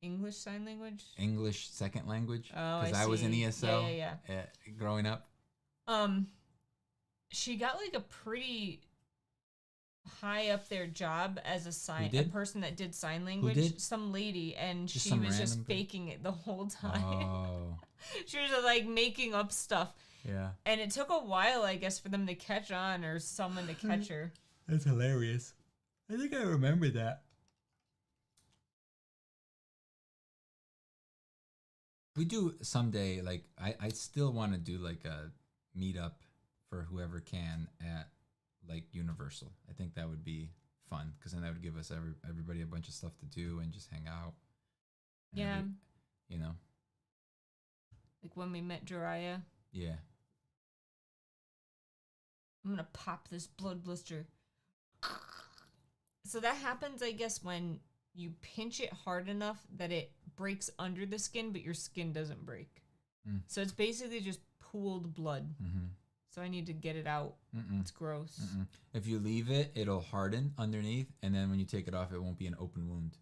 English Sign Language? English Second Language. Oh, because I was in ESL yeah. Growing up. She got a pretty high up there job as a person that did sign language. Who did? Some lady, and she was just faking it the whole time. Oh. She was just making up stuff. Yeah. And it took a while, I guess, for them to catch on or someone to catch her. That's hilarious. I think I remember that. We do someday, I still want to do a meetup for whoever can at Universal. I think that would be fun because then that would give us everybody a bunch of stuff to do and just hang out. Yeah. You know. Like when we met Jiraiya. Yeah. I'm gonna pop this blood blister. So that happens, I guess, when you pinch it hard enough that it breaks under the skin, but your skin doesn't break. So it's basically just pooled blood. So I need to get it out. It's gross. If you leave it, it'll harden underneath, and then when you take it off, it won't be an open wound.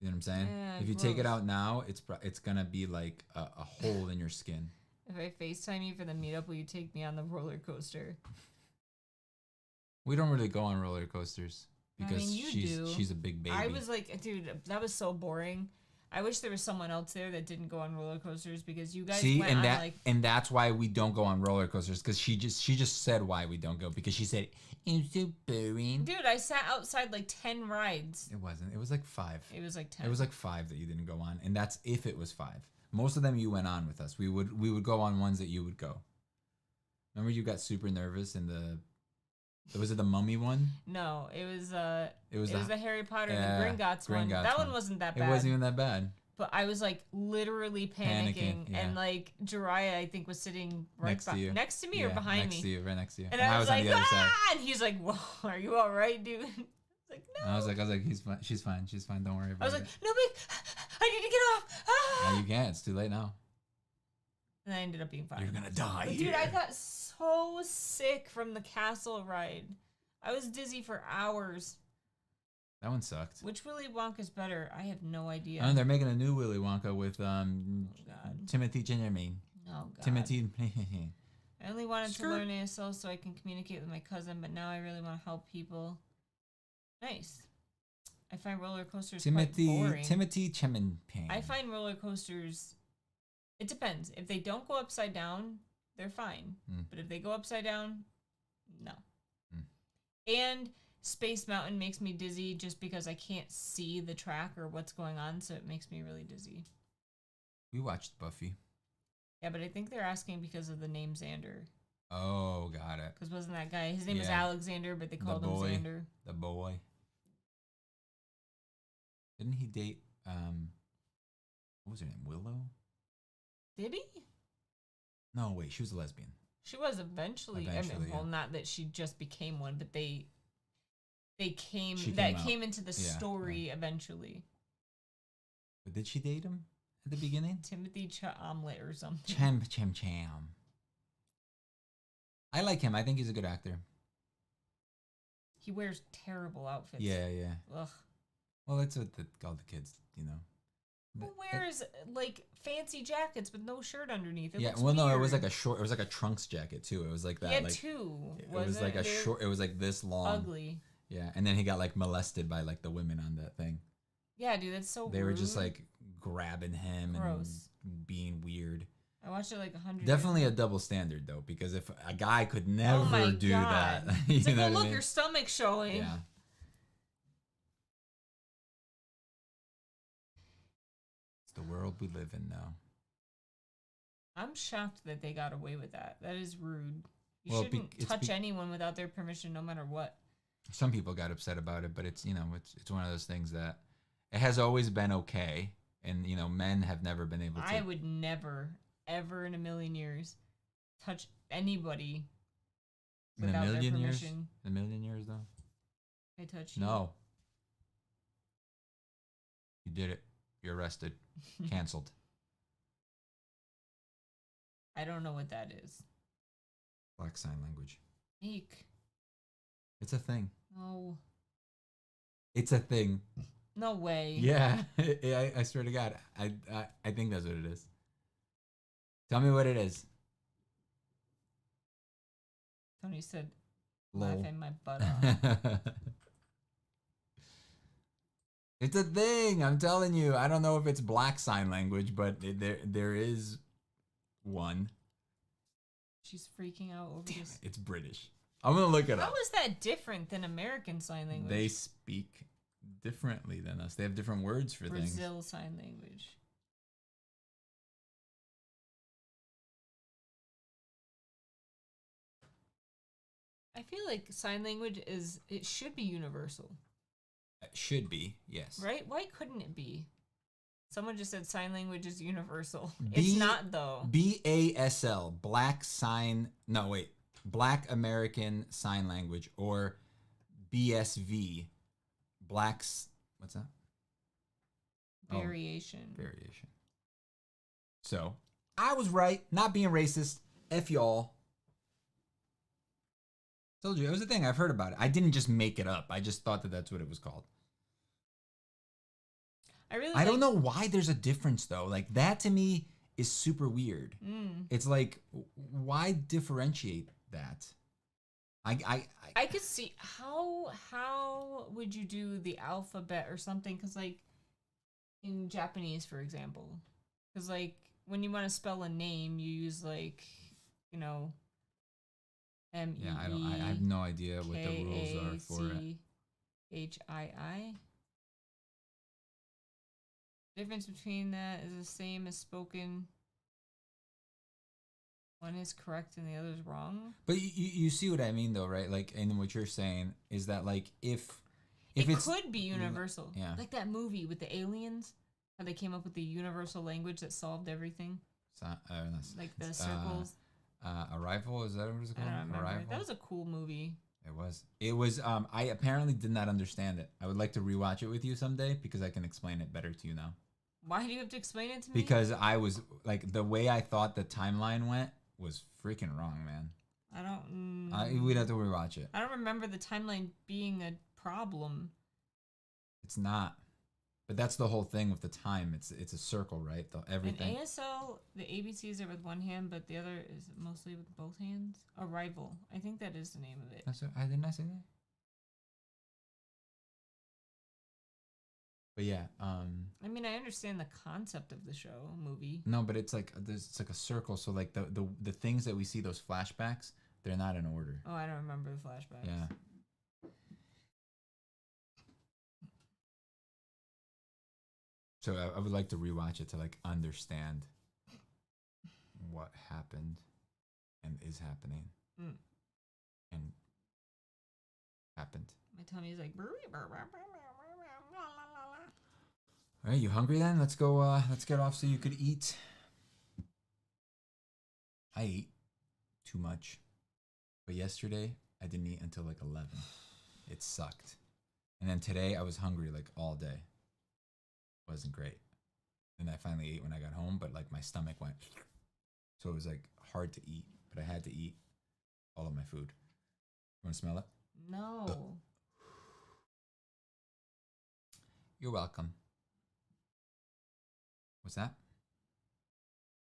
You know what I'm saying? Yeah, if you take it out now, it's gonna be like a hole in your skin. If I FaceTime you for the meetup, will you take me on the roller coaster? We don't really go on roller coasters because she's a big baby. I was like, dude, that was so boring. I wish there was someone else there that didn't go on roller coasters because you guys See, went on like. and that's why we don't go on roller coasters because she just said why we don't go because she said it's so boring. Dude, I sat outside like 10 rides. It wasn't. It was like 5. It was like 10. It was like 5 that you didn't go on, and that's if it was 5. Most of them you went on with us. We would go on ones that you would go. Remember you got super nervous in the. Was it the Mummy one? No, it was the Harry Potter and the Gringotts one. Gringotts That one wasn't that bad. It wasn't even that bad. But I was like literally panicking yeah. and like Jiraiya I think was sitting right next to me or behind me. Next to you, right next to you. And I was like, on the other side. And he's like, "Whoa, are you all right, dude?" I was like, "No." I was like, he's fine. She's fine. She's fine. Don't worry about it. I was like, "No, Mick, I need to get off." No, you can't. It's too late now. And I ended up being fine. You're gonna die. But dude, I got so sick from the castle ride. I was dizzy for hours. That one sucked. Which Willy Wonka's better? I have no idea. Oh, they're making a new Willy Wonka with Timothy Chalamet. Oh God. Timothy. I only wanted to learn ASL so I can communicate with my cousin, but now I really want to help people. Nice. I find roller coasters quite boring. Timothy Chalamet. I find roller coasters. It depends. If they don't go upside down, they're fine. But if they go upside down, no. And Space Mountain makes me dizzy just because I can't see the track or what's going on, so it makes me really dizzy. We watched Buffy. Yeah, but I think they're asking because of the name Xander. Oh, got it. Because wasn't that guy? His name was Alexander, but they called him Xander. The boy. Didn't he date, what was her name? Willow? Did he? No, wait, she was a lesbian. She was eventually. I mean, well, not that she just became one, but they came into the story eventually. But did she date him at the beginning? Timothy Chalamet or something. Cham. I like him. I think he's a good actor. He wears terrible outfits. Yeah. Ugh. Well, that's what all the kids, you know. Who wears like fancy jackets with no shirt underneath? It looks well, no, weird. it was like a short. It was like a trunks jacket too. It was like that. He had like, 2. It was like a short. It was like this long. Ugly. Yeah, and then he got like molested by like the women on that thing. Yeah, dude, that's so. They were just like grabbing him Gross. And being weird. I watched it like 100. Definitely a double standard though, because if a guy could never do that, it's like, oh look, your stomach's showing. Yeah. The world we live in now. I'm shocked that they got away with that. That is rude. You shouldn't touch anyone without their permission, no matter what. Some people got upset about it, but it's it's one of those things that it has always been okay, and men have never been able to. I would never, ever in a million years, touch anybody without their permission. In a million years, though. I touched you. No. You did it. You're arrested. Canceled. I don't know what that is. Black sign language. Eek. It's a thing. No. It's a thing. No way. Yeah. I swear to God. I think that's what it is. Tell me what it is. Tony said, Lol. laughing my butt off. It's a thing. I'm telling you. I don't know if it's black sign language, but there is one. She's freaking out over this. It's British. I'm gonna look it up. How is that different than American Sign Language? They speak differently than us. They have different words for things. Brazil Sign Language. I feel like sign language it should be universal. It should be, yes. Right? Why couldn't it be? Someone just said sign language is universal. It's not, though. BASL, Black American Sign Language, or BSV, what's that? Variation. Variation. So, I was right, not being racist. F y'all. Told you, it was a thing. I've heard about it. I didn't just make it up. I just thought that that's what it was called. I don't know why there's a difference, though. Like, that to me is super weird. It's like, why differentiate that? I could see how would you do the alphabet or something? Because like in Japanese, for example. Because, like, when you want to spell a name, you use, like, you know, M-E-E. Yeah, I have no idea what the rules are for it. K-A-C-H-I-I. The difference between that is the same as spoken. One is correct and the other is wrong. But you see what I mean, though, right? Like, and what you're saying is that, like, if it it's, could be universal. Yeah. Like that movie with the aliens, how they came up with the universal language that solved everything. Like the circles. Arrival, is that what it's called? I don't remember. Arrival? That was a cool movie. It was. I apparently did not understand it. I would like to rewatch it with you someday because I can explain it better to you now. Why do you have to explain it to me? Because I was, like, the way I thought the timeline went was freaking wrong, man. I don't... we'd have to rewatch it. I don't remember the timeline being a problem. It's not. But that's the whole thing with the time. It's a circle, right? Everything. In ASL, the ABCs are with one hand, but the other is mostly with both hands. Arrival. I think that is the name of it. Didn't I say that? But yeah. I mean, I understand the concept of the movie. No, but it's like a circle. So like the things that we see, those flashbacks, they're not in order. Oh, I don't remember the flashbacks. Yeah. So I would like to rewatch it to, like, understand what happened and is happening and happened. My tummy is like... All right, you hungry then? Let's go. Let's get off so you could eat. I ate too much, but yesterday I didn't eat until like 11. It sucked. And then today I was hungry like all day. Wasn't great. And I finally ate when I got home, but like my stomach went. So it was like hard to eat, but I had to eat all of my food. You want to smell it? No. You're welcome. What's that?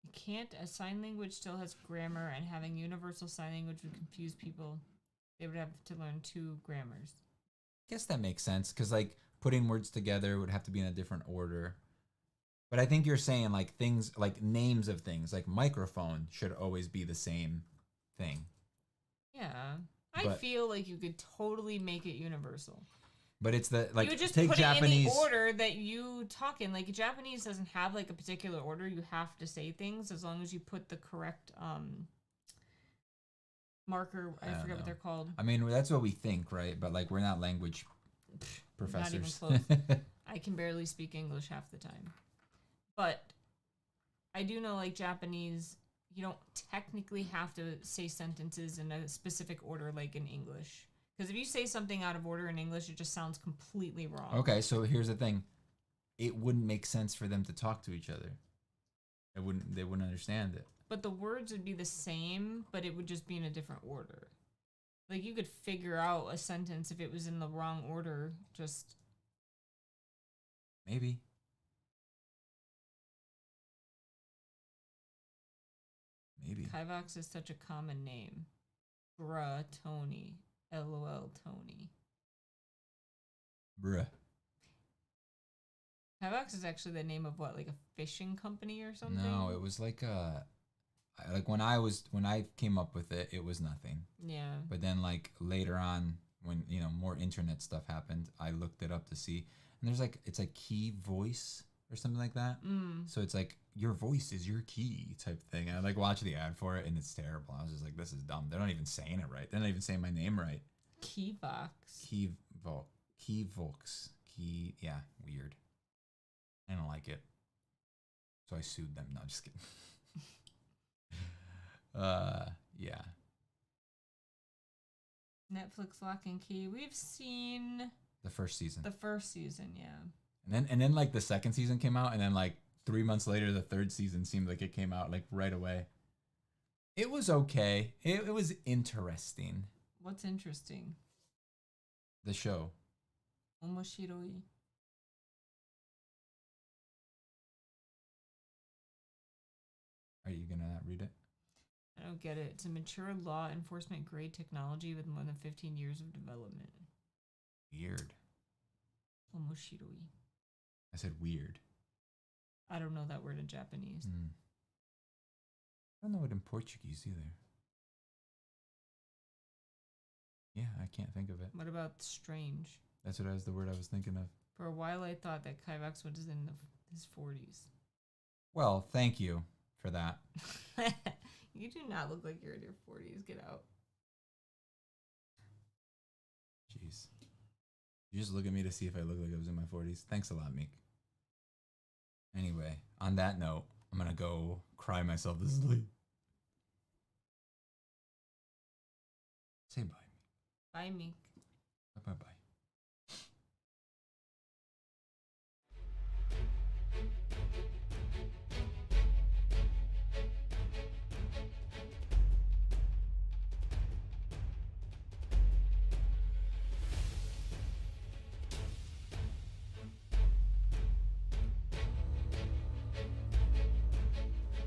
You can't. A sign language still has grammar, and having universal sign language would confuse people. They would have to learn 2 grammars. I guess that makes sense, because like putting words together would have to be in a different order. But I think you're saying like things, like names of things, like microphone should always be the same thing. Yeah. I feel like you could totally make it universal. But it's the, like, you just take put Japanese. It in the order that you talk in. Like, Japanese doesn't have like a particular order. You have to say things as long as you put the correct marker. I forget what they're called. I mean, that's what we think, right? But like, we're not language professors. Not even close. I can barely speak English half the time. But I do know, like, Japanese, you don't technically have to say sentences in a specific order like in English. Because if you say something out of order in English, it just sounds completely wrong. Okay, so here's the thing. It wouldn't make sense for them to talk to each other. They wouldn't understand it. But the words would be the same, but it would just be in a different order. Like, you could figure out a sentence if it was in the wrong order, just... Maybe. Kivox is such a common name. Bruh, Tony. LOL, Tony. Bruh. Kivox is actually the name of what, like a fishing company or something? No, it was like like when I came up with it, it was nothing. Yeah. But then like later on, when more internet stuff happened, I looked it up to see, and there's like it's like Kivox or something like that. So it's like your voice is your key type thing. And I like watched the ad for it, and it's terrible. I was just like, this is dumb. They're not even saying it right. They're not even saying my name right. Kivox. Kivox. Yeah, weird. I don't like it. So I sued them. No, just kidding. Yeah. Netflix Lock and Key. We've seen the first season. Yeah. And then like the second season came out, and then like 3 months later the third season seemed like it came out like right away. It was okay. It was interesting. What's interesting? The show. Omoshiroi. Are you gonna read it? I don't get it. It's a mature law enforcement grade technology with more than 15 years of development. Weird. Omoshiroi. I said weird. I don't know that word in Japanese. I don't know it in Portuguese either. Yeah, I can't think of it. What about strange? That's what the word I was thinking of. For a while, I thought that Kivox was in his 40s. Well, thank you for that. You do not look like you're in your 40s. Get out. Jeez. You just look at me to see if I look like I was in my 40s. Thanks a lot, Meek. Anyway, on that note, I'm going to go cry myself to sleep. Say bye. Bye, Meek.